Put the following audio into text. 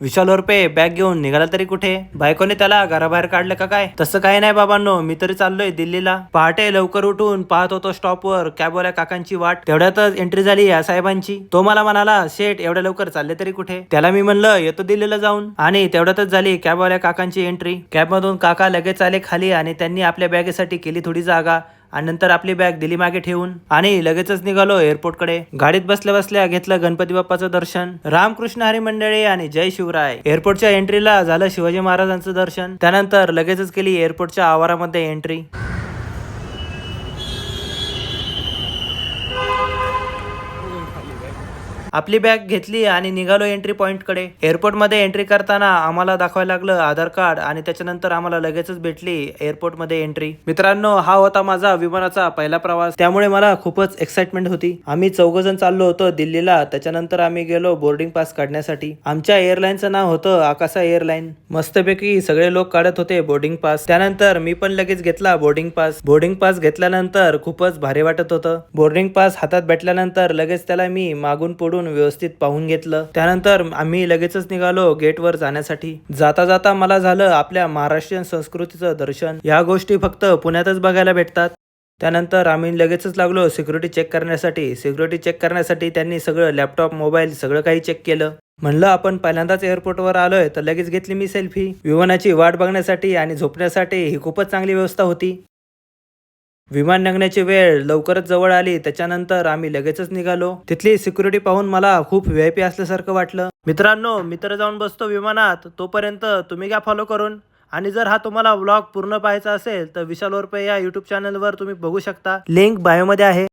विशाल रुपये बॅग घेऊन निघाला तरी कुठे? बायकोने त्याला घराबाहेर काढलं का काय? तसं काही नाही बाबांनो, मी तरी चाललोय दिल्लीला. पहाटे लवकर उठून पाहत होतो स्टॉपवर कॅबवाल्या काकांची वाट. तेवढ्यातच एंट्री झाली या साहेबांची. तो मला म्हणाला, शेठ एवढ्या लवकर चालले तरी कुठे? त्याला मी म्हणलं येतो दिल्लीला जाऊन. आणि तेवढ्यातच झाली कॅबवाल्या काकांची एंट्री. कॅबमधून काका लगेच आले खाली आणि त्यांनी आपल्या बॅगेसाठी केली थोडी जागा आणि नंतर आपली बॅग दिली मागे ठेवून आणि लगेचच निघालो एअरपोर्टकडे. गाडीत बसल्या बसल्या घेतलं गणपती बाप्पाचं दर्शन. रामकृष्ण हरी मंडळी आणि जय शिवराय. एअरपोर्टच्या एंट्रीला झालं शिवाजी महाराजांचं दर्शन. त्यानंतर लगेचच केली एअरपोर्टच्या आवारामध्ये एंट्री. आपली बॅग घेतली आणि निघालो एंट्री पॉइंट कडे. एअरपोर्ट मध्ये एंट्री करताना आम्हाला दाखवायला लागलं आधार कार्ड आणि त्याच्यानंतर आम्हाला लगेचच भेटली एअरपोर्ट मध्ये एंट्री. मित्रांनो, हा होता माझा विमानाचा पहिला प्रवास, त्यामुळे मला खूपच एक्साइटमेंट होती. आम्ही 4 जण चाललो होतो दिल्लीला. त्याच्यानंतर आम्ही गेलो बोर्डिंग पास काढण्यासाठी. आमच्या एअरलाईनचं नाव होतं आकाशा एअरलाईन. मस्तपैकी सगळे लोक काढत होते बोर्डिंग पास. त्यानंतर मी पण लगेच घेतला बोर्डिंग पास. बोर्डिंग पास घेतल्यानंतर खूपच भारी वाटत होतं. बोर्डिंग पास हातात भेटल्यानंतर लगेच त्याला मी मागून पुढून व्यवस्थित पाहून घेतलं. त्यानंतर आम्ही लगेचच निघालो गेटवर जाण्यासाठी. जाता जाता मला झालं आपल्या महाराष्ट्रीयन संस्कृतीचं दर्शन. या गोष्टी फक्त पुण्यातच बघायला भेटतात. त्यानंतर आम्ही लगेचच लागलो सिक्युरिटी चेक करण्यासाठी. सिक्युरिटी चेक करण्यासाठी त्यांनी सगळं लॅपटॉप मोबाईल सगळं काही चेक केलं. म्हणलं आपण पहिल्यांदाच एअरपोर्टवर आलोय तर लगेच घेतली मी सेल्फी. विमानाची वाट बघण्यासाठी आणि झोपण्यासाठी ही खूपच चांगली व्यवस्था होती. विमान निघण्याची वेळ लवकरच जवळ आली. त्याच्यानंतर आम्ही लगेचच निघालो. तिथली सिक्युरिटी पाहून मला खूप VIP असल्यासारखं वाटलं. मित्रांनो, मी तर जाऊन बसतो विमानात. तोपर्यंत तुम्ही घ्या फॉलो करून. आणि जर हा तुम्हाला व्लॉग पूर्ण पाहायचा असेल तर विशाल रुपये या YouTube चॅनलवर तुम्ही बघू शकता. लिंक बायोमध्ये आहे.